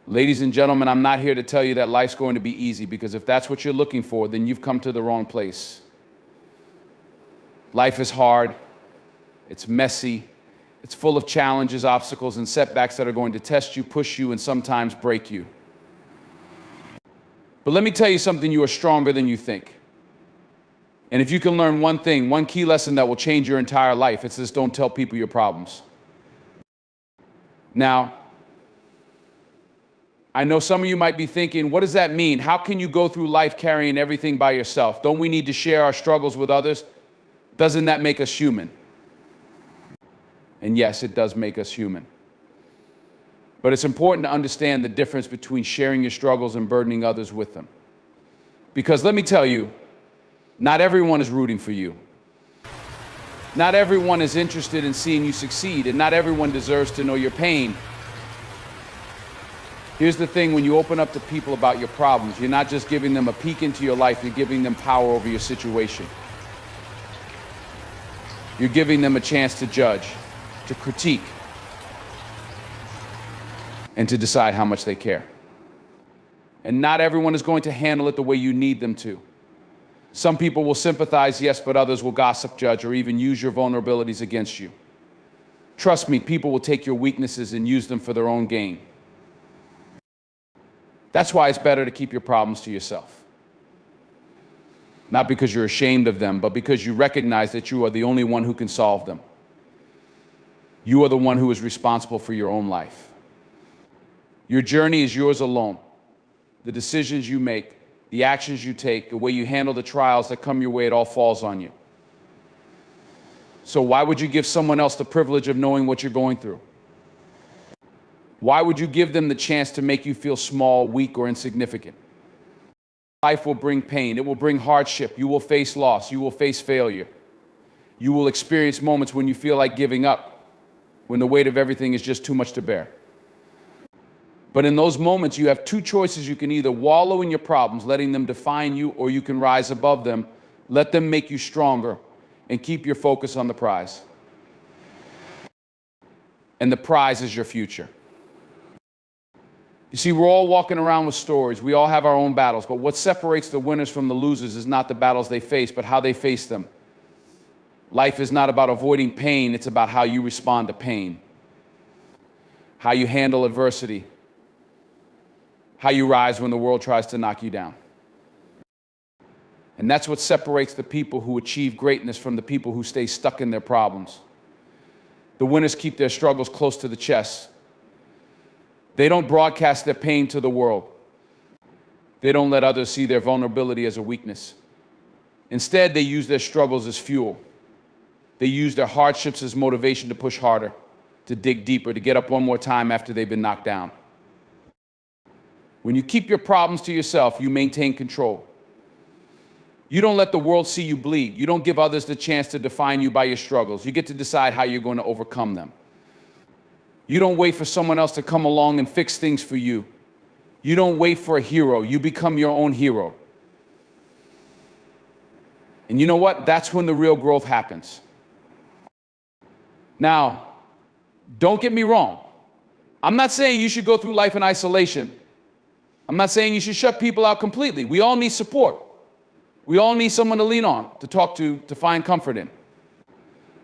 Ladies and gentlemen, I'm not here to tell you that life's going to be easy, because if that's what you're looking for, then you've come to the wrong place. Life is hard, it's messy, it's full of challenges, obstacles, and setbacks that are going to test you, push you, and sometimes break you. But let me tell you something, you are stronger than you think. And if you can learn one thing, one key lesson that will change your entire life, it's this: don't tell people your problems. Now, I know some of you might be thinking, what does that mean? How can you go through life carrying everything by yourself? Don't we need to share our struggles with others? Doesn't that make us human? And yes, it does make us human. But it's important to understand the difference between sharing your struggles and burdening others with them. Because let me tell you, not everyone is rooting for you. Not everyone is interested in seeing you succeed, and not everyone deserves to know your pain. Here's the thing, when you open up to people about your problems, you're not just giving them a peek into your life, you're giving them power over your situation. You're giving them a chance to judge, to critique, and to decide how much they care. And not everyone is going to handle it the way you need them to. Some people will sympathize, yes, but others will gossip, judge, or even use your vulnerabilities against you. Trust me, people will take your weaknesses and use them for their own gain. That's why it's better to keep your problems to yourself. Not because you're ashamed of them, but because you recognize that you are the only one who can solve them. You are the one who is responsible for your own life. Your journey is yours alone. The decisions you make, the actions you take, the way you handle the trials that come your way, it all falls on you. So why would you give someone else the privilege of knowing what you're going through? Why would you give them the chance to make you feel small, weak, or insignificant? Life will bring pain. It will bring hardship. You will face loss. You will face failure. You will experience moments when you feel like giving up, when the weight of everything is just too much to bear. But in those moments, you have two choices. You can either wallow in your problems, letting them define you, or you can rise above them, let them make you stronger, and keep your focus on the prize. And the prize is your future. You see, we're all walking around with stories. We all have our own battles, but what separates the winners from the losers is not the battles they face, but how they face them. Life is not about avoiding pain, it's about how you respond to pain, how you handle adversity, how you rise when the world tries to knock you down. And that's what separates the people who achieve greatness from the people who stay stuck in their problems. The winners keep their struggles close to the chest. They don't broadcast their pain to the world. They don't let others see their vulnerability as a weakness. Instead, they use their struggles as fuel. They use their hardships as motivation to push harder, to dig deeper, to get up one more time after they've been knocked down. When you keep your problems to yourself, you maintain control. You don't let the world see you bleed. You don't give others the chance to define you by your struggles. You get to decide how you're going to overcome them. You don't wait for someone else to come along and fix things for you. You don't wait for a hero. You become your own hero. And you know what? That's when the real growth happens. Now, don't get me wrong. I'm not saying you should go through life in isolation. I'm not saying you should shut people out completely. We all need support. We all need someone to lean on, to talk to find comfort in.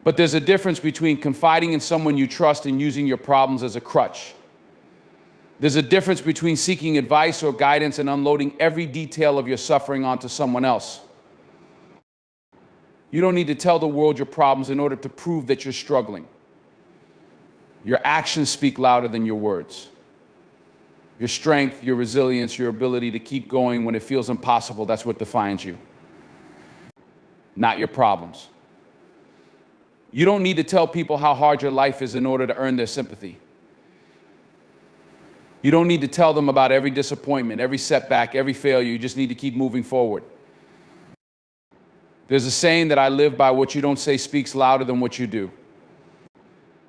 But there's a difference between confiding in someone you trust and using your problems as a crutch. There's a difference between seeking advice or guidance and unloading every detail of your suffering onto someone else. You don't need to tell the world your problems in order to prove that you're struggling. Your actions speak louder than your words. Your strength, your resilience, your ability to keep going when it feels impossible, that's what defines you. Not your problems. You don't need to tell people how hard your life is in order to earn their sympathy. You don't need to tell them about every disappointment, every setback, every failure. You just need to keep moving forward. There's a saying that I live by: what you don't say speaks louder than what you do.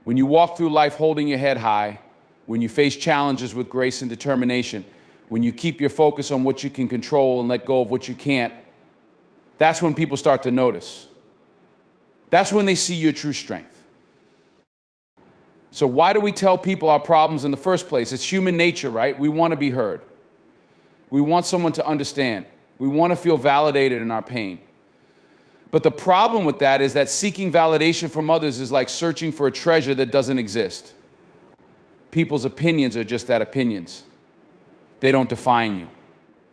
When you walk through life holding your head high, when you face challenges with grace and determination, when you keep your focus on what you can control and let go of what you can't, that's when people start to notice. That's when they see your true strength. So why do we tell people our problems in the first place? It's human nature, right? We want to be heard. We want someone to understand. We want to feel validated in our pain. But the problem with that is that seeking validation from others is like searching for a treasure that doesn't exist. People's opinions are just that, opinions. They don't define you.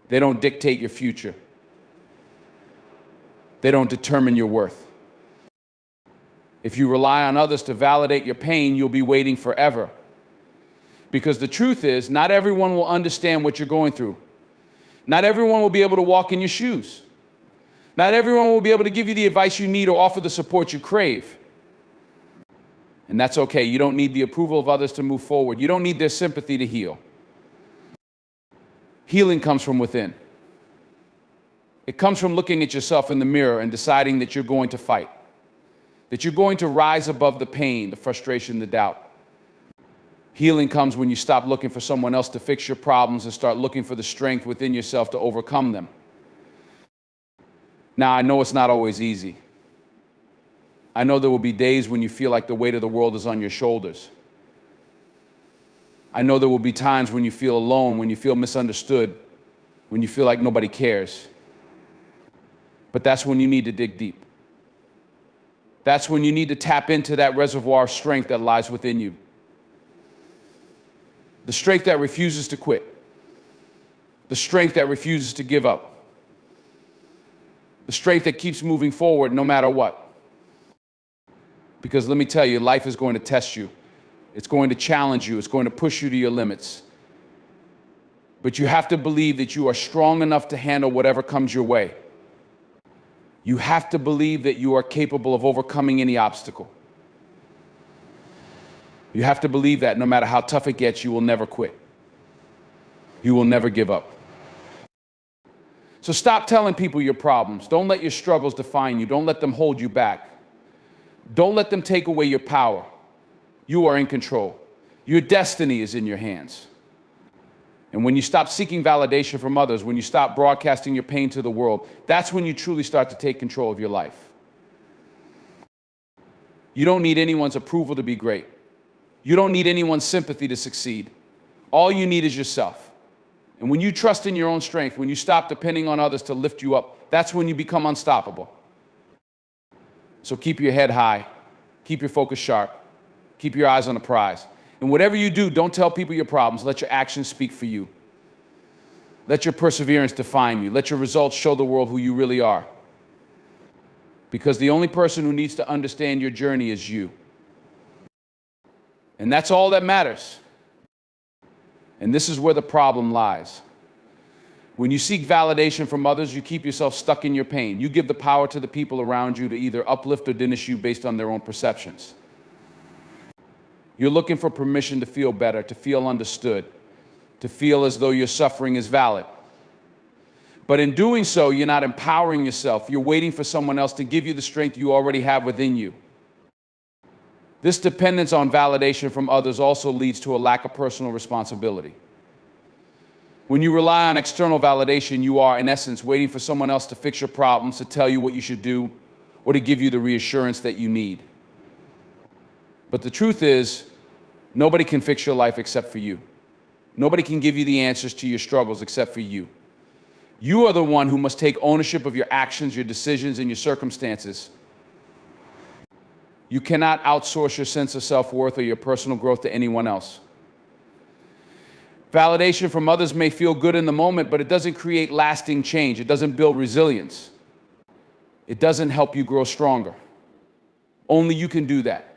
They don't dictate your future. They don't determine your worth. If you rely on others to validate your pain, you'll be waiting forever. Because the truth is, not everyone will understand what you're going through. Not everyone will be able to walk in your shoes. Not everyone will be able to give you the advice you need or offer the support you crave. And that's okay. You don't need the approval of others to move forward. You don't need their sympathy to heal. Healing comes from within. It comes from looking at yourself in the mirror and deciding that you're going to fight. That you're going to rise above the pain, the frustration, the doubt. Healing comes when you stop looking for someone else to fix your problems and start looking for the strength within yourself to overcome them. Now, I know it's not always easy. I know there will be days when you feel like the weight of the world is on your shoulders. I know there will be times when you feel alone, when you feel misunderstood, when you feel like nobody cares. But that's when you need to dig deep. That's when you need to tap into that reservoir of strength that lies within you. The strength that refuses to quit. The strength that refuses to give up. The strength that keeps moving forward no matter what. Because let me tell you, life is going to test you. It's going to challenge you. It's going to push you to your limits. But you have to believe that you are strong enough to handle whatever comes your way. You have to believe that you are capable of overcoming any obstacle. You have to believe that no matter how tough it gets, you will never quit. You will never give up. So stop telling people your problems. Don't let your struggles define you. Don't let them hold you back. Don't let them take away your power. You are in control. Your destiny is in your hands. And when you stop seeking validation from others, when you stop broadcasting your pain to the world, that's when you truly start to take control of your life. You don't need anyone's approval to be great. You don't need anyone's sympathy to succeed. All you need is yourself. And when you trust in your own strength, when you stop depending on others to lift you up, that's when you become unstoppable. So keep your head high, keep your focus sharp, keep your eyes on the prize. And whatever you do, don't tell people your problems. Let your actions speak for you. Let your perseverance define you. Let your results show the world who you really are. Because the only person who needs to understand your journey is you. And that's all that matters. And this is where the problem lies. When you seek validation from others, you keep yourself stuck in your pain. You give the power to the people around you to either uplift or diminish you based on their own perceptions. You're looking for permission to feel better, to feel understood, to feel as though your suffering is valid. But in doing so, you're not empowering yourself. You're waiting for someone else to give you the strength you already have within you. This dependence on validation from others also leads to a lack of personal responsibility. When you rely on external validation, you are, in essence, waiting for someone else to fix your problems, to tell you what you should do, or to give you the reassurance that you need. But the truth is, nobody can fix your life except for you. Nobody can give you the answers to your struggles except for you. You are the one who must take ownership of your actions, your decisions, and your circumstances. You cannot outsource your sense of self-worth or your personal growth to anyone else. Validation from others may feel good in the moment, but it doesn't create lasting change. It doesn't build resilience. It doesn't help you grow stronger. Only you can do that.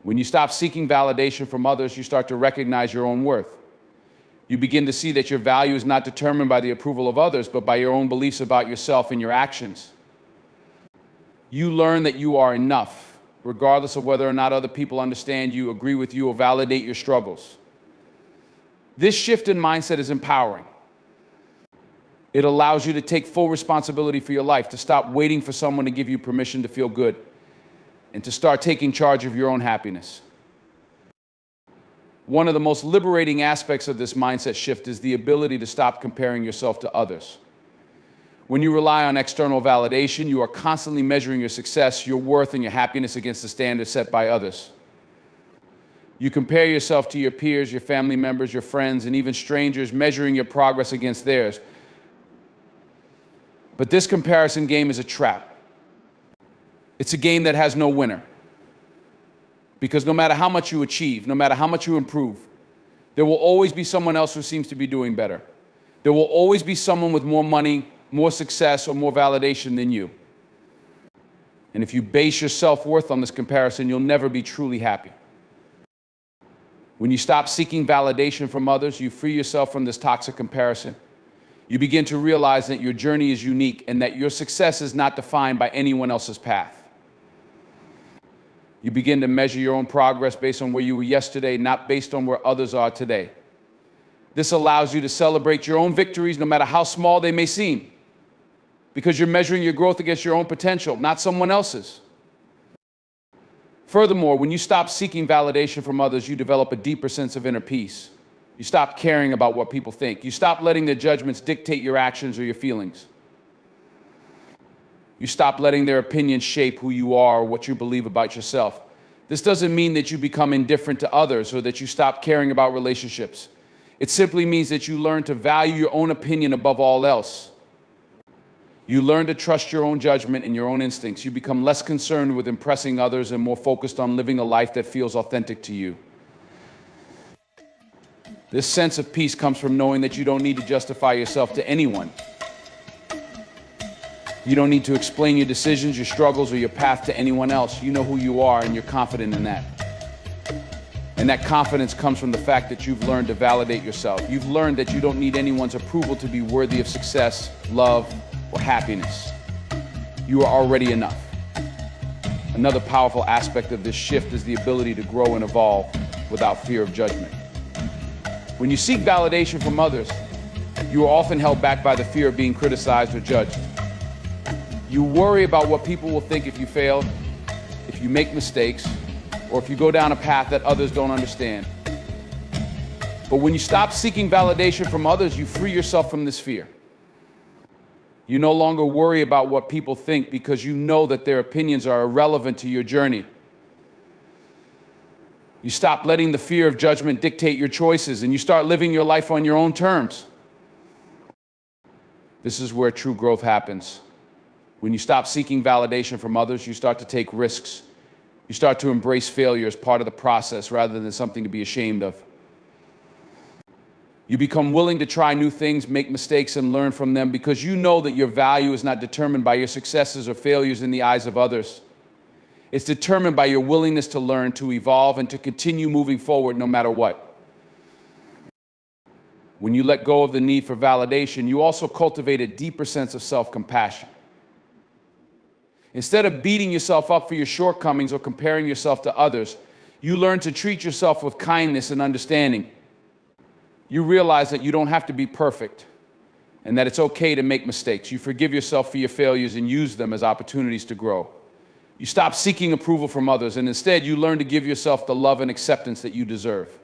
When you stop seeking validation from others, you start to recognize your own worth. You begin to see that your value is not determined by the approval of others, but by your own beliefs about yourself and your actions. You learn that you are enough, regardless of whether or not other people understand you, agree with you, or validate your struggles. This shift in mindset is empowering. It allows you to take full responsibility for your life, to stop waiting for someone to give you permission to feel good, and to start taking charge of your own happiness. One of the most liberating aspects of this mindset shift is the ability to stop comparing yourself to others. When you rely on external validation, you are constantly measuring your success, your worth, and your happiness against the standards set by others. You compare yourself to your peers, your family members, your friends, and even strangers, measuring your progress against theirs. But this comparison game is a trap. It's a game that has no winner. Because no matter how much you achieve, no matter how much you improve, there will always be someone else who seems to be doing better. There will always be someone with more money, more success, or more validation than you. And if you base your self-worth on this comparison, you'll never be truly happy. When you stop seeking validation from others, you free yourself from this toxic comparison. You begin to realize that your journey is unique and that your success is not defined by anyone else's path. You begin to measure your own progress based on where you were yesterday, not based on where others are today. This allows you to celebrate your own victories, no matter how small they may seem, because you're measuring your growth against your own potential, not someone else's. Furthermore, when you stop seeking validation from others, you develop a deeper sense of inner peace. You stop caring about what people think. You stop letting their judgments dictate your actions or your feelings. You stop letting their opinions shape who you are or what you believe about yourself. This doesn't mean that you become indifferent to others or that you stop caring about relationships. It simply means that you learn to value your own opinion above all else. You learn to trust your own judgment and your own instincts. You become less concerned with impressing others and more focused on living a life that feels authentic to you. This sense of peace comes from knowing that you don't need to justify yourself to anyone. You don't need to explain your decisions, your struggles, or your path to anyone else. You know who you are, and you're confident in that. And that confidence comes from the fact that you've learned to validate yourself. You've learned that you don't need anyone's approval to be worthy of success, love, or happiness. You are already enough. Another powerful aspect of this shift is the ability to grow and evolve without fear of judgment. When you seek validation from others, you are often held back by the fear of being criticized or judged. You worry about what people will think if you fail, if you make mistakes, or if you go down a path that others don't understand. But when you stop seeking validation from others, you free yourself from this fear. You no longer worry about what people think because you know that their opinions are irrelevant to your journey. You stop letting the fear of judgment dictate your choices, and you start living your life on your own terms. This is where true growth happens. When you stop seeking validation from others, you start to take risks. You start to embrace failure as part of the process rather than something to be ashamed of. You become willing to try new things, make mistakes, and learn from them because you know that your value is not determined by your successes or failures in the eyes of others. It's determined by your willingness to learn, to evolve, and to continue moving forward no matter what. When you let go of the need for validation, you also cultivate a deeper sense of self-compassion. Instead of beating yourself up for your shortcomings or comparing yourself to others, you learn to treat yourself with kindness and understanding. You realize that you don't have to be perfect and that it's okay to make mistakes. You forgive yourself for your failures and use them as opportunities to grow. You stop seeking approval from others, and instead you learn to give yourself the love and acceptance that you deserve.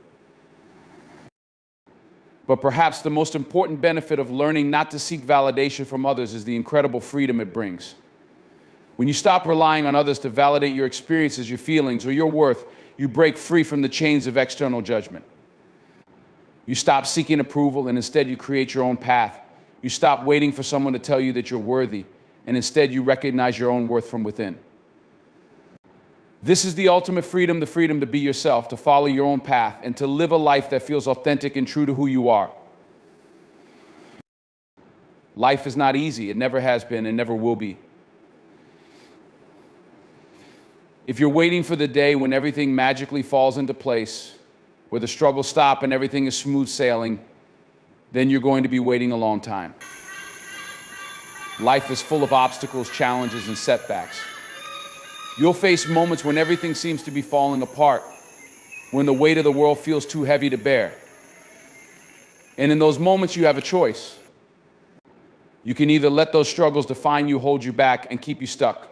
But perhaps the most important benefit of learning not to seek validation from others is the incredible freedom it brings. When you stop relying on others to validate your experiences, your feelings, or your worth, you break free from the chains of external judgment. You stop seeking approval, and instead you create your own path. You stop waiting for someone to tell you that you're worthy, and instead you recognize your own worth from within. This is the ultimate freedom, the freedom to be yourself, to follow your own path, and to live a life that feels authentic and true to who you are. Life is not easy. It never has been and never will be. If you're waiting for the day when everything magically falls into place, where the struggles stop and everything is smooth sailing, then you're going to be waiting a long time. Life is full of obstacles, challenges, and setbacks. You'll face moments when everything seems to be falling apart, when the weight of the world feels too heavy to bear. And in those moments, you have a choice. You can either let those struggles define you, hold you back, and keep you stuck,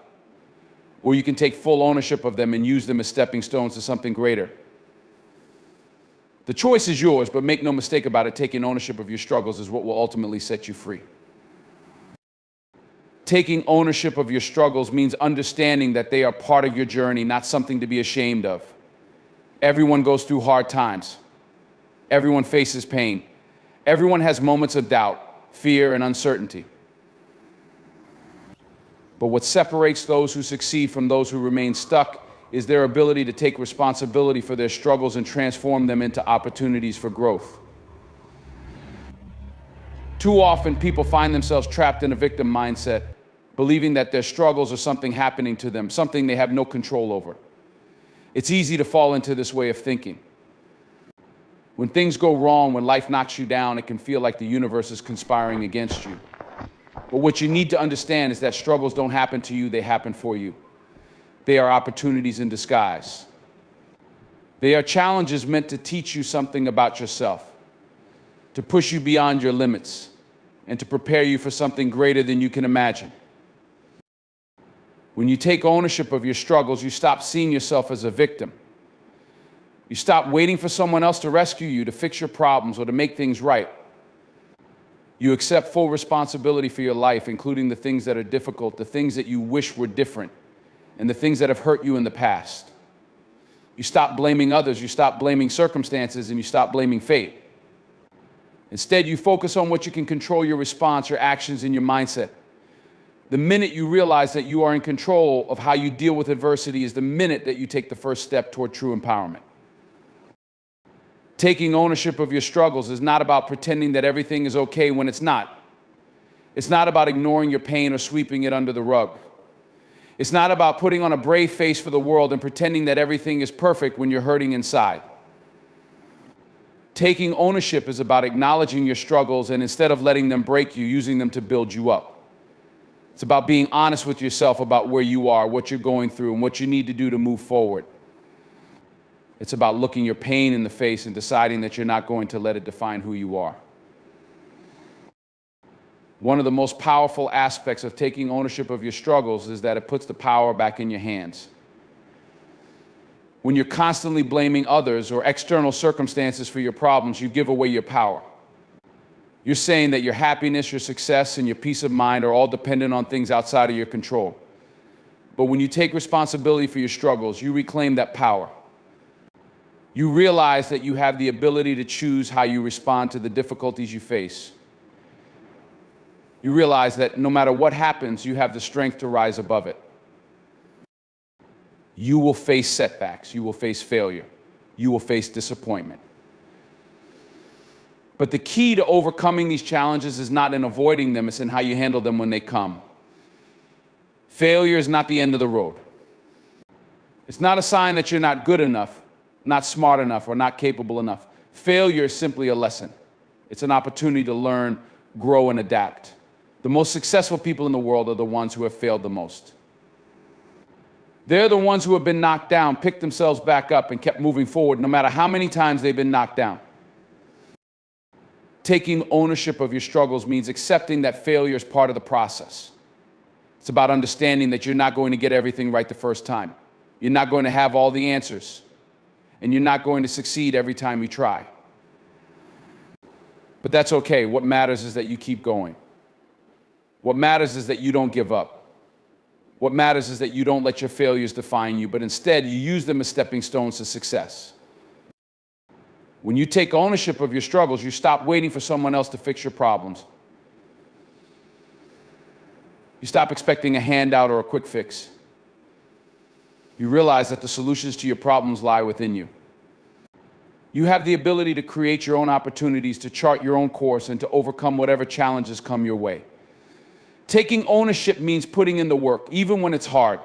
or you can take full ownership of them and use them as stepping stones to something greater. The choice is yours, but make no mistake about it, taking ownership of your struggles is what will ultimately set you free. Taking ownership of your struggles means understanding that they are part of your journey, not something to be ashamed of. Everyone goes through hard times. Everyone faces pain. Everyone has moments of doubt, fear, and uncertainty. But what separates those who succeed from those who remain stuck is their ability to take responsibility for their struggles and transform them into opportunities for growth. Too often, people find themselves trapped in a victim mindset, believing that their struggles are something happening to them, something they have no control over. It's easy to fall into this way of thinking. When things go wrong, when life knocks you down, it can feel like the universe is conspiring against you. But what you need to understand is that struggles don't happen to you, they happen for you. They are opportunities in disguise. They are challenges meant to teach you something about yourself, to push you beyond your limits, and to prepare you for something greater than you can imagine. When you take ownership of your struggles, you stop seeing yourself as a victim. You stop waiting for someone else to rescue you, to fix your problems, or to make things right. You accept full responsibility for your life, including the things that are difficult, the things that you wish were different, and the things that have hurt you in the past. You stop blaming others, you stop blaming circumstances, and you stop blaming fate. Instead, you focus on what you can control: your response, your actions, and your mindset. The minute you realize that you are in control of how you deal with adversity is the minute that you take the first step toward true empowerment. Taking ownership of your struggles is not about pretending that everything is okay when it's not. It's not about ignoring your pain or sweeping it under the rug. It's not about putting on a brave face for the world and pretending that everything is perfect when you're hurting inside. Taking ownership is about acknowledging your struggles and, instead of letting them break you, using them to build you up. It's about being honest with yourself about where you are, what you're going through, and what you need to do to move forward. It's about looking your pain in the face and deciding that you're not going to let it define who you are. One of the most powerful aspects of taking ownership of your struggles is that it puts the power back in your hands. When you're constantly blaming others or external circumstances for your problems, you give away your power. You're saying that your happiness, your success, and your peace of mind are all dependent on things outside of your control. But when you take responsibility for your struggles, you reclaim that power. You realize that you have the ability to choose how you respond to the difficulties you face. You realize that no matter what happens, you have the strength to rise above it. You will face setbacks. You will face failure. You will face disappointment. But the key to overcoming these challenges is not in avoiding them, it's in how you handle them when they come. Failure is not the end of the road. It's not a sign that you're not good enough, not smart enough, or not capable enough. Failure is simply a lesson. It's an opportunity to learn, grow, and adapt. The most successful people in the world are the ones who have failed the most. They're the ones who have been knocked down, picked themselves back up, and kept moving forward, no matter how many times they've been knocked down. Taking ownership of your struggles means accepting that failure is part of the process. It's about understanding that you're not going to get everything right the first time. You're not going to have all the answers. And you're not going to succeed every time you try. But that's okay. What matters is that you keep going. What matters is that you don't give up. What matters is that you don't let your failures define you, but instead you use them as stepping stones to success. When you take ownership of your struggles, you stop waiting for someone else to fix your problems. You stop expecting a handout or a quick fix. You realize that the solutions to your problems lie within you. You have the ability to create your own opportunities, to chart your own course, and to overcome whatever challenges come your way. Taking ownership means putting in the work, even when it's hard.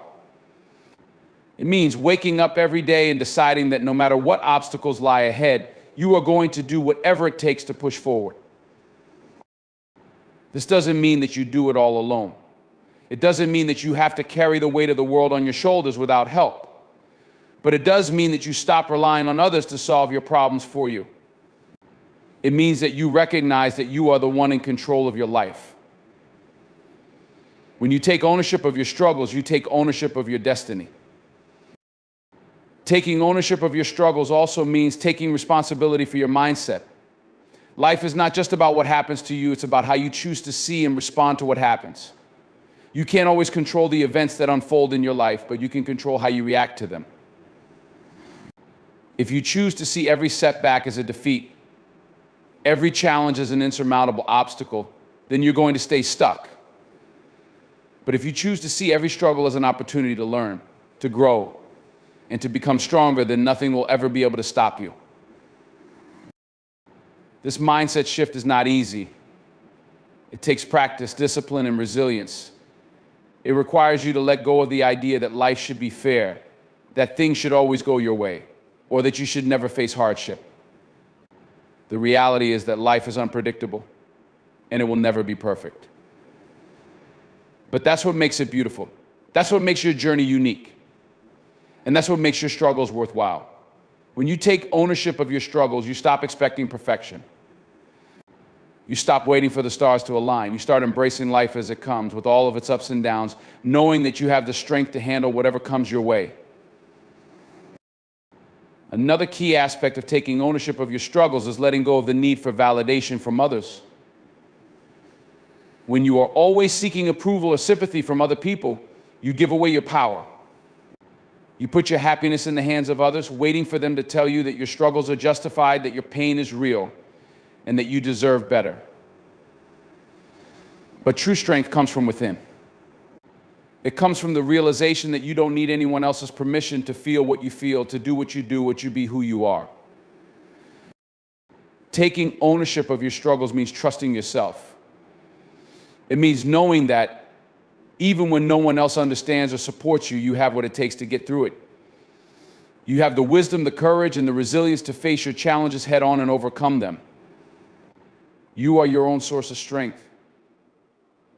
It means waking up every day and deciding that no matter what obstacles lie ahead, you are going to do whatever it takes to push forward. This doesn't mean that you do it all alone. It doesn't mean that you have to carry the weight of the world on your shoulders without help. But it does mean that you stop relying on others to solve your problems for you. It means that you recognize that you are the one in control of your life. When you take ownership of your struggles, you take ownership of your destiny. Taking ownership of your struggles also means taking responsibility for your mindset. Life is not just about what happens to you, it's about how you choose to see and respond to what happens. You can't always control the events that unfold in your life, but you can control how you react to them. If you choose to see every setback as a defeat, every challenge as an insurmountable obstacle, then you're going to stay stuck. But if you choose to see every struggle as an opportunity to learn, to grow, and to become stronger, then nothing will ever be able to stop you. This mindset shift is not easy. It takes practice, discipline, and resilience. It requires you to let go of the idea that life should be fair, that things should always go your way, or that you should never face hardship. The reality is that life is unpredictable, and it will never be perfect. But that's what makes it beautiful. That's what makes your journey unique. And that's what makes your struggles worthwhile. When you take ownership of your struggles, you stop expecting perfection. You stop waiting for the stars to align. You start embracing life as it comes, with all of its ups and downs, knowing that you have the strength to handle whatever comes your way. Another key aspect of taking ownership of your struggles is letting go of the need for validation from others. When you are always seeking approval or sympathy from other people, you give away your power. You put your happiness in the hands of others, waiting for them to tell you that your struggles are justified, that your pain is real, and that you deserve better. But true strength comes from within. It comes from the realization that you don't need anyone else's permission to feel what you feel, to do, what you be who you are. Taking ownership of your struggles means trusting yourself. It means knowing that even when no one else understands or supports you, you have what it takes to get through it. You have the wisdom, the courage, and the resilience to face your challenges head on and overcome them. You are your own source of strength.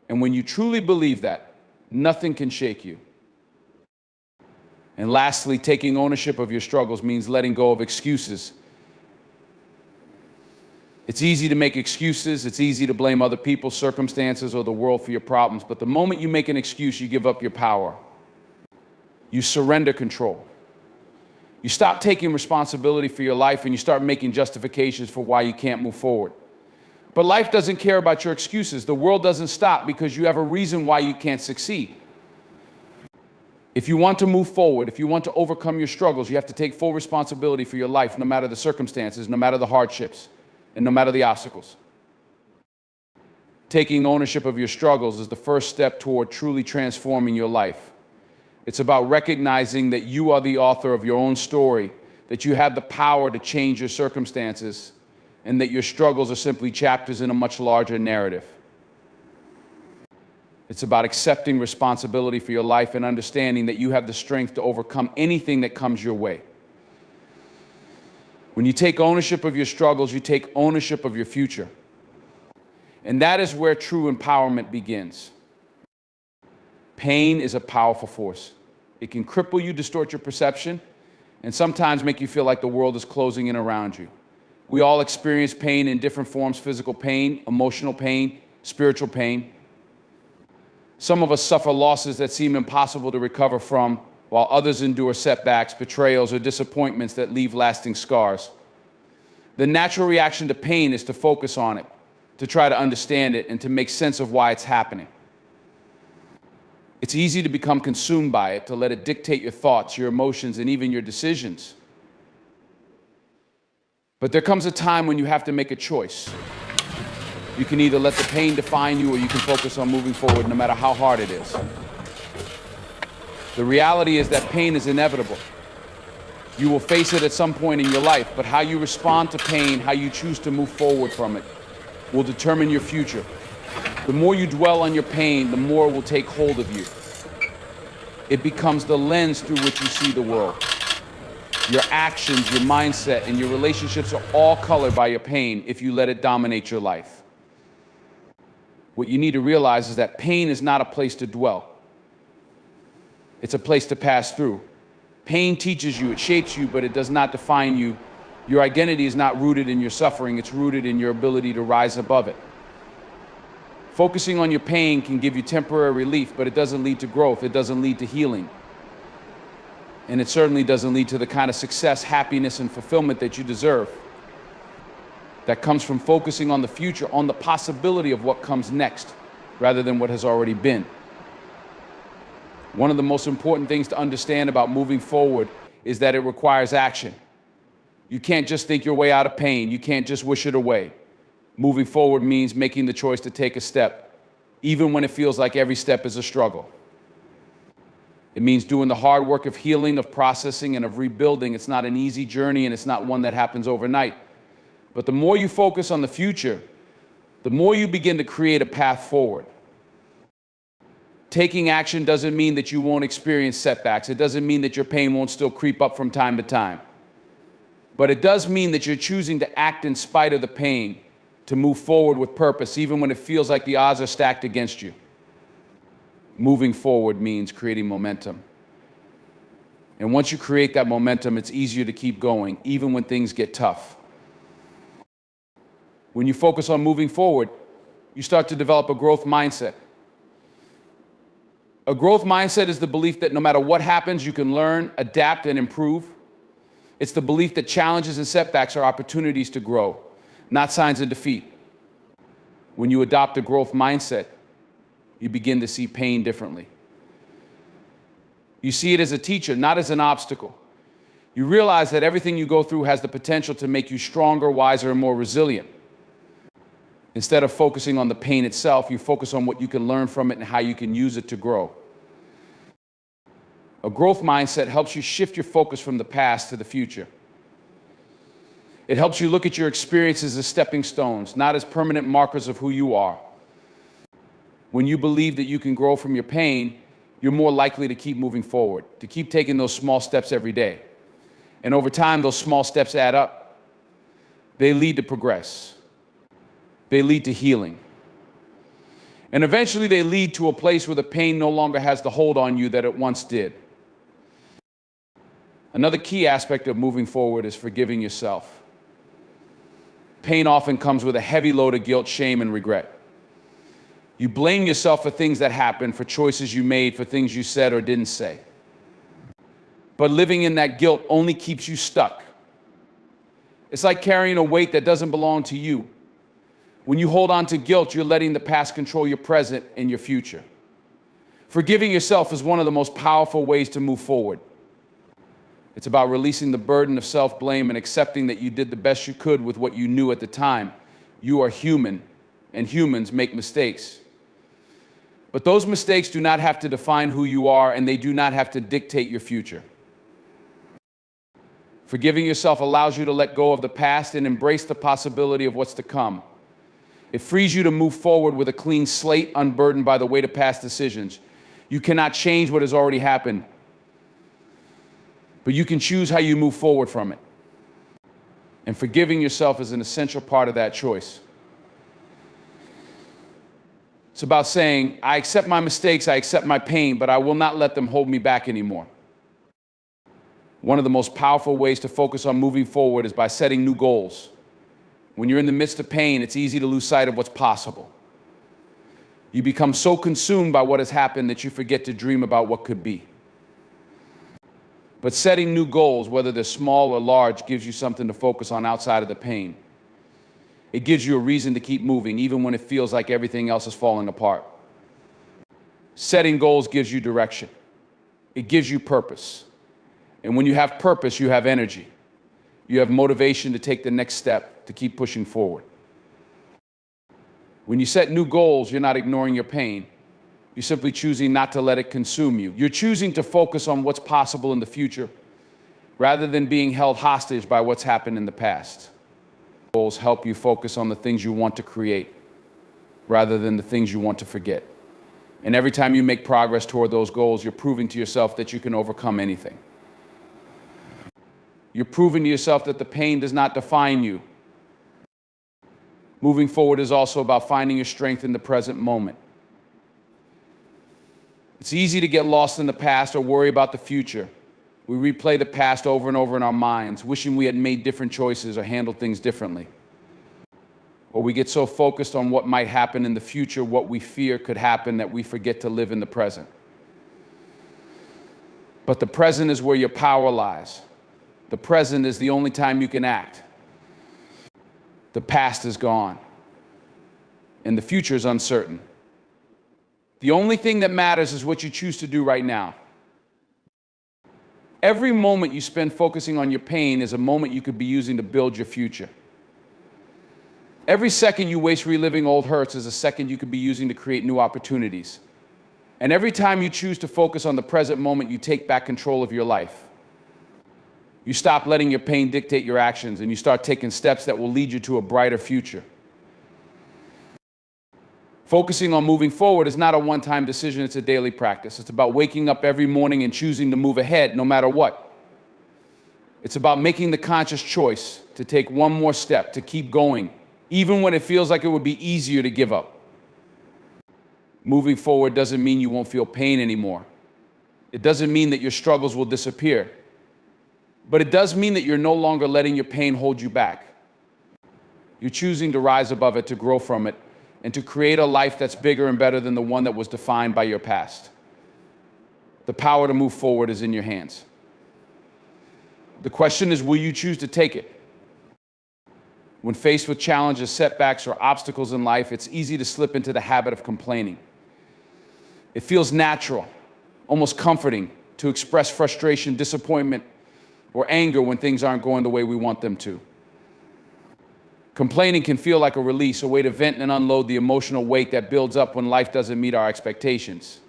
And when you truly believe that, nothing can shake you. And lastly, taking ownership of your struggles means letting go of excuses. It's easy to make excuses. It's easy to blame other people, circumstances, or the world for your problems. But the moment you make an excuse, you give up your power. You surrender control. You stop taking responsibility for your life and you start making justifications for why you can't move forward. But life doesn't care about your excuses. The world doesn't stop because you have a reason why you can't succeed. If you want to move forward, if you want to overcome your struggles, you have to take full responsibility for your life, no matter the circumstances, no matter the hardships, and no matter the obstacles. Taking ownership of your struggles is the first step toward truly transforming your life. It's about recognizing that you are the author of your own story, that you have the power to change your circumstances, and that your struggles are simply chapters in a much larger narrative. It's about accepting responsibility for your life and understanding that you have the strength to overcome anything that comes your way. When you take ownership of your struggles, you take ownership of your future. And that is where true empowerment begins. Pain is a powerful force. It can cripple you, distort your perception, and sometimes make you feel like the world is closing in around you. We all experience pain in different forms: physical pain, emotional pain, spiritual pain. Some of us suffer losses that seem impossible to recover from, while others endure setbacks, betrayals, or disappointments that leave lasting scars. The natural reaction to pain is to focus on it, to try to understand it, and to make sense of why it's happening. It's easy to become consumed by it, to let it dictate your thoughts, your emotions, and even your decisions. But there comes a time when you have to make a choice. You can either let the pain define you, or you can focus on moving forward no matter how hard it is. The reality is that pain is inevitable. You will face it at some point in your life, but how you respond to pain, how you choose to move forward from it, will determine your future. The more you dwell on your pain, the more it will take hold of you. It becomes the lens through which you see the world. Your actions, your mindset, and your relationships are all colored by your pain if you let it dominate your life. What you need to realize is that pain is not a place to dwell. It's a place to pass through. Pain teaches you, it shapes you, but it does not define you. Your identity is not rooted in your suffering, it's rooted in your ability to rise above it. Focusing on your pain can give you temporary relief, but it doesn't lead to growth, it doesn't lead to healing. And it certainly doesn't lead to the kind of success, happiness, and fulfillment that you deserve. That comes from focusing on the future, on the possibility of what comes next, rather than what has already been. One of the most important things to understand about moving forward is that it requires action. You can't just think your way out of pain. You can't just wish it away. Moving forward means making the choice to take a step, even when it feels like every step is a struggle. It means doing the hard work of healing, of processing, and of rebuilding. It's not an easy journey, and it's not one that happens overnight. But the more you focus on the future, the more you begin to create a path forward. Taking action doesn't mean that you won't experience setbacks. It doesn't mean that your pain won't still creep up from time to time. But it does mean that you're choosing to act in spite of the pain, to move forward with purpose, even when it feels like the odds are stacked against you. Moving forward means creating momentum. And once you create that momentum, it's easier to keep going, even when things get tough. When you focus on moving forward, you start to develop a growth mindset. A growth mindset is the belief that no matter what happens, you can learn, adapt, and improve. It's the belief that challenges and setbacks are opportunities to grow, not signs of defeat. When you adopt a growth mindset, you begin to see pain differently. You see it as a teacher, not as an obstacle. You realize that everything you go through has the potential to make you stronger, wiser, and more resilient. Instead of focusing on the pain itself, you focus on what you can learn from it and how you can use it to grow. A growth mindset helps you shift your focus from the past to the future. It helps you look at your experiences as stepping stones, not as permanent markers of who you are. When you believe that you can grow from your pain, you're more likely to keep moving forward, to keep taking those small steps every day. And over time, those small steps add up. They lead to progress. They lead to healing. And eventually they lead to a place where the pain no longer has the hold on you that it once did. Another key aspect of moving forward is forgiving yourself. Pain often comes with a heavy load of guilt, shame, and regret. You blame yourself for things that happened, for choices you made, for things you said or didn't say. But living in that guilt only keeps you stuck. It's like carrying a weight that doesn't belong to you. When you hold on to guilt, you're letting the past control your present and your future. Forgiving yourself is one of the most powerful ways to move forward. It's about releasing the burden of self-blame and accepting that you did the best you could with what you knew at the time. You are human, and humans make mistakes. But those mistakes do not have to define who you are, and they do not have to dictate your future. Forgiving yourself allows you to let go of the past and embrace the possibility of what's to come. It frees you to move forward with a clean slate, unburdened by the weight of past decisions. You cannot change what has already happened, but you can choose how you move forward from it. And forgiving yourself is an essential part of that choice. It's about saying, I accept my mistakes, I accept my pain, but I will not let them hold me back anymore. One of the most powerful ways to focus on moving forward is by setting new goals. When you're in the midst of pain, it's easy to lose sight of what's possible. You become so consumed by what has happened that you forget to dream about what could be. But setting new goals, whether they're small or large, gives you something to focus on outside of the pain. It gives you a reason to keep moving, even when it feels like everything else is falling apart. Setting goals gives you direction. It gives you purpose. And when you have purpose, you have energy. You have motivation to take the next step, to keep pushing forward. When you set new goals, you're not ignoring your pain. You're simply choosing not to let it consume you. You're choosing to focus on what's possible in the future, rather than being held hostage by what's happened in the past. Goals help you focus on the things you want to create, rather than the things you want to forget. And every time you make progress toward those goals, you're proving to yourself that you can overcome anything. You're proving to yourself that the pain does not define you. Moving forward is also about finding your strength in the present moment. It's easy to get lost in the past or worry about the future. We replay the past over and over in our minds, wishing we had made different choices or handled things differently. Or we get so focused on what might happen in the future, what we fear could happen, that we forget to live in the present. But the present is where your power lies. The present is the only time you can act. The past is gone, and the future is uncertain. The only thing that matters is what you choose to do right now. Every moment you spend focusing on your pain is a moment you could be using to build your future. Every second you waste reliving old hurts is a second you could be using to create new opportunities. And every time you choose to focus on the present moment, you take back control of your life. You stop letting your pain dictate your actions, and you start taking steps that will lead you to a brighter future. Focusing on moving forward is not a one-time decision, it's a daily practice. It's about waking up every morning and choosing to move ahead no matter what. It's about making the conscious choice to take one more step, to keep going, even when it feels like it would be easier to give up. Moving forward doesn't mean you won't feel pain anymore. It doesn't mean that your struggles will disappear. But it does mean that you're no longer letting your pain hold you back. You're choosing to rise above it, to grow from it, and to create a life that's bigger and better than the one that was defined by your past. The power to move forward is in your hands. The question is, will you choose to take it? When faced with challenges, setbacks, or obstacles in life, it's easy to slip into the habit of complaining. It feels natural, almost comforting, to express frustration, disappointment, or anger when things aren't going the way we want them to. Complaining can feel like a release, a way to vent and unload the emotional weight that builds up when life doesn't meet our expectations.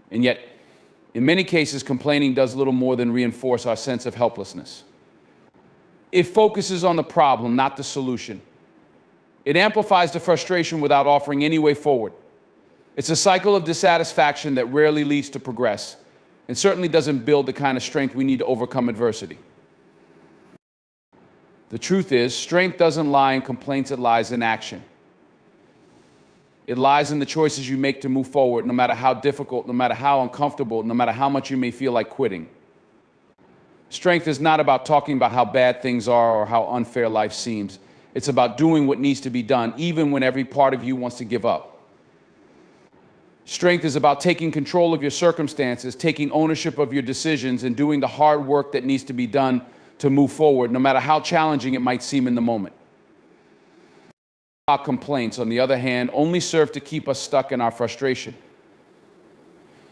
And yet, in many cases, complaining does little more than reinforce our sense of helplessness. It focuses on the problem, not the solution. It amplifies the frustration without offering any way forward. It's a cycle of dissatisfaction that rarely leads to progress, and certainly doesn't build the kind of strength we need to overcome adversity. The truth is, strength doesn't lie in complaints, it lies in action. It lies in the choices you make to move forward, no matter how difficult, no matter how uncomfortable, no matter how much you may feel like quitting. Strength is not about talking about how bad things are or how unfair life seems. It's about doing what needs to be done, even when every part of you wants to give up. Strength is about taking control of your circumstances, taking ownership of your decisions, and doing the hard work that needs to be done to move forward, no matter how challenging it might seem in the moment. Our complaints, on the other hand, only serve to keep us stuck in our frustration.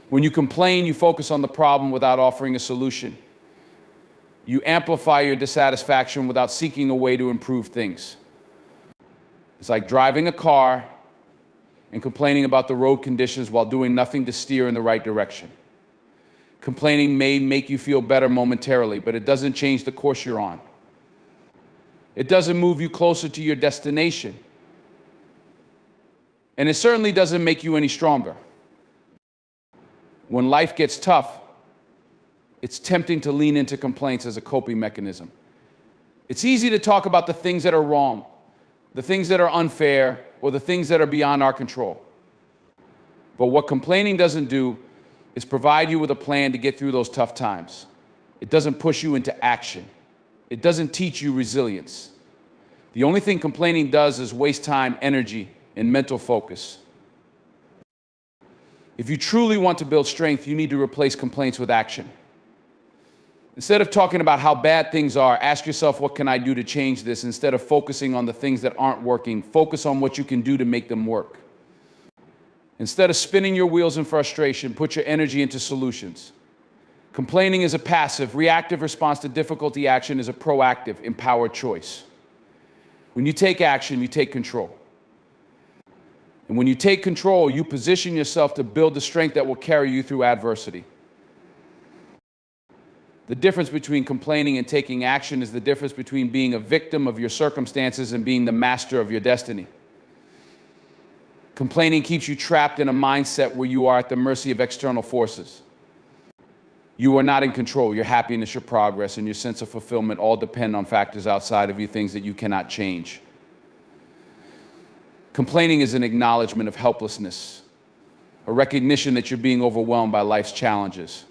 When you complain, you focus on the problem without offering a solution. You amplify your dissatisfaction without seeking a way to improve things. It's like driving a car and complaining about the road conditions while doing nothing to steer in the right direction. Complaining may make you feel better momentarily, but it doesn't change the course you're on. It doesn't move you closer to your destination. And it certainly doesn't make you any stronger. When life gets tough, it's tempting to lean into complaints as a coping mechanism. It's easy to talk about the things that are wrong, the things that are unfair, or the things that are beyond our control. But what complaining doesn't do is provide you with a plan to get through those tough times. It doesn't push you into action. It doesn't teach you resilience. The only thing complaining does is waste time, energy, and mental focus. If you truly want to build strength, you need to replace complaints with action. Instead of talking about how bad things are, ask yourself, what can I do to change this? Instead of focusing on the things that aren't working, focus on what you can do to make them work. Instead of spinning your wheels in frustration, put your energy into solutions. Complaining is a passive, reactive response to difficulty. Action is a proactive, empowered choice. When you take action, you take control. And when you take control, you position yourself to build the strength that will carry you through adversity. The difference between complaining and taking action is the difference between being a victim of your circumstances and being the master of your destiny. Complaining keeps you trapped in a mindset where you are at the mercy of external forces. You are not in control. Your happiness, your progress, and your sense of fulfillment all depend on factors outside of you, things that you cannot change. Complaining is an acknowledgement of helplessness, a recognition that you're being overwhelmed by life's challenges.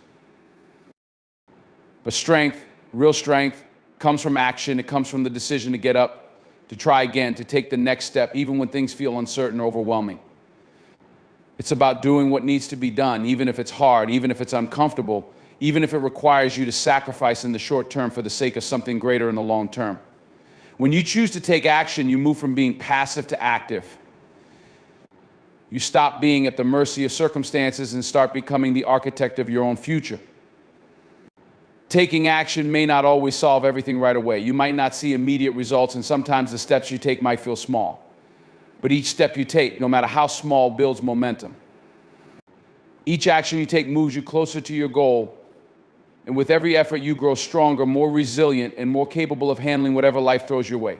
But strength, real strength, comes from action. It comes from the decision to get up, to try again, to take the next step, even when things feel uncertain or overwhelming. It's about doing what needs to be done, even if it's hard, even if it's uncomfortable, even if it requires you to sacrifice in the short term for the sake of something greater in the long term. When you choose to take action, you move from being passive to active. You stop being at the mercy of circumstances and start becoming the architect of your own future. Taking action may not always solve everything right away. You might not see immediate results, and sometimes the steps you take might feel small. But each step you take, no matter how small, builds momentum. Each action you take moves you closer to your goal, and with every effort you grow stronger, more resilient, and more capable of handling whatever life throws your way.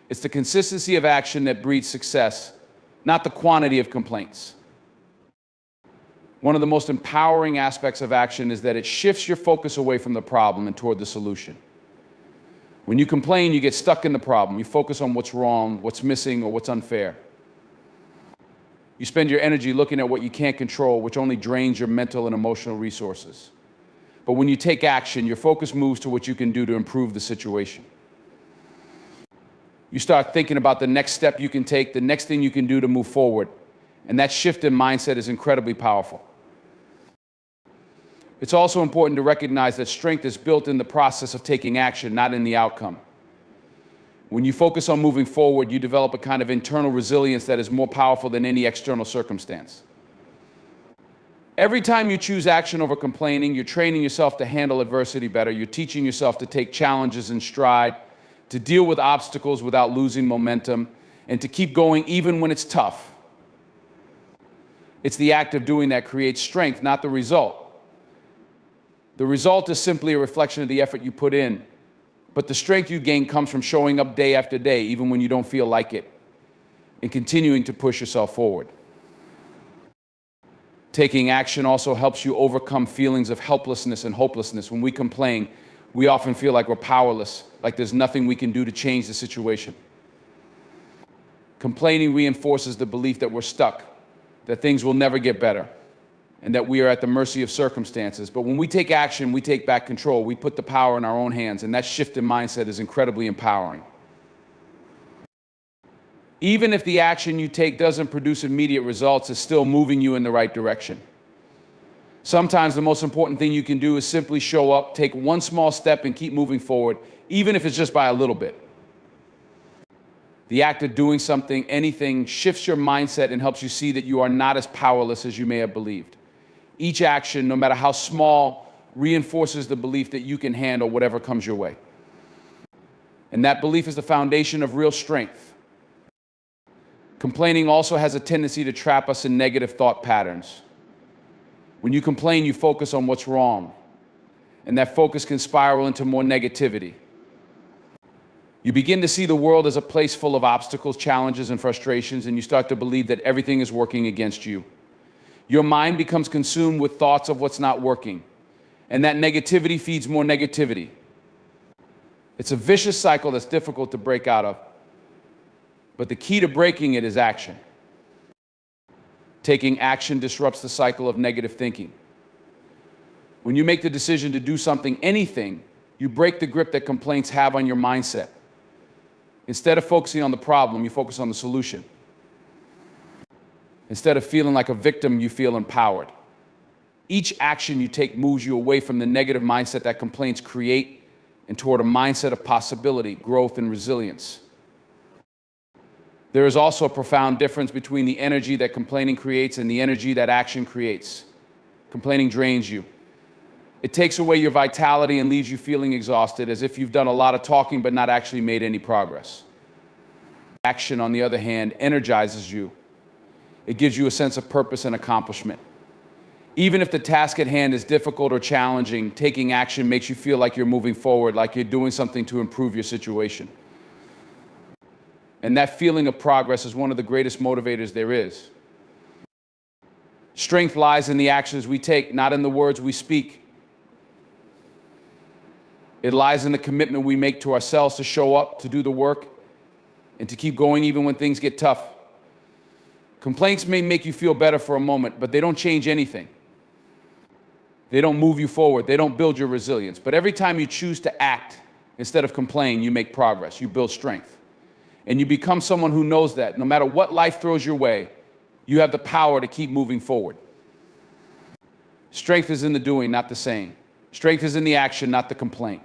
It's the consistency of action that breeds success, not the quantity of complaints. One of the most empowering aspects of action is that it shifts your focus away from the problem and toward the solution. When you complain, you get stuck in the problem. You focus on what's wrong, what's missing, or what's unfair. You spend your energy looking at what you can't control, which only drains your mental and emotional resources. But when you take action, your focus moves to what you can do to improve the situation. You start thinking about the next step you can take, the next thing you can do to move forward. And that shift in mindset is incredibly powerful. It's also important to recognize that strength is built in the process of taking action, not in the outcome. When you focus on moving forward, you develop a kind of internal resilience that is more powerful than any external circumstance. Every time you choose action over complaining, you're training yourself to handle adversity better. You're teaching yourself to take challenges in stride, to deal with obstacles without losing momentum, and to keep going even when it's tough. It's the act of doing that creates strength, not the result. The result is simply a reflection of the effort you put in, but the strength you gain comes from showing up day after day, even when you don't feel like it, and continuing to push yourself forward. Taking action also helps you overcome feelings of helplessness and hopelessness. When we complain, we often feel like we're powerless, like there's nothing we can do to change the situation. Complaining reinforces the belief that we're stuck, that things will never get better, and that we are at the mercy of circumstances. But when we take action, we take back control. We put the power in our own hands, and that shift in mindset is incredibly empowering. Even if the action you take doesn't produce immediate results, it's still moving you in the right direction. Sometimes the most important thing you can do is simply show up, take one small step, and keep moving forward, even if it's just by a little bit. The act of doing something, anything, shifts your mindset and helps you see that you are not as powerless as you may have believed. Each action, no matter how small, reinforces the belief that you can handle whatever comes your way. And that belief is the foundation of real strength. Complaining also has a tendency to trap us in negative thought patterns. When you complain, you focus on what's wrong, and that focus can spiral into more negativity. You begin to see the world as a place full of obstacles, challenges, and frustrations, and you start to believe that everything is working against you. Your mind becomes consumed with thoughts of what's not working, and that negativity feeds more negativity. It's a vicious cycle that's difficult to break out of, but the key to breaking it is action. Taking action disrupts the cycle of negative thinking. When you make the decision to do something, anything, you break the grip that complaints have on your mindset. Instead of focusing on the problem, you focus on the solution. Instead of feeling like a victim, you feel empowered. Each action you take moves you away from the negative mindset that complaints create and toward a mindset of possibility, growth, and resilience. There is also a profound difference between the energy that complaining creates and the energy that action creates. Complaining drains you. It takes away your vitality and leaves you feeling exhausted, as if you've done a lot of talking but not actually made any progress. Action, on the other hand, energizes you. It gives you a sense of purpose and accomplishment. Even if the task at hand is difficult or challenging, taking action makes you feel like you're moving forward, like you're doing something to improve your situation. And that feeling of progress is one of the greatest motivators there is. Strength lies in the actions we take, not in the words we speak. It lies in the commitment we make to ourselves to show up, to do the work, and to keep going even when things get tough. Complaints may make you feel better for a moment, but they don't change anything. They don't move you forward. They don't build your resilience. But every time you choose to act instead of complain, you make progress. You build strength. And you become someone who knows that no matter what life throws your way, you have the power to keep moving forward. Strength is in the doing, not the saying. Strength is in the action, not the complaint.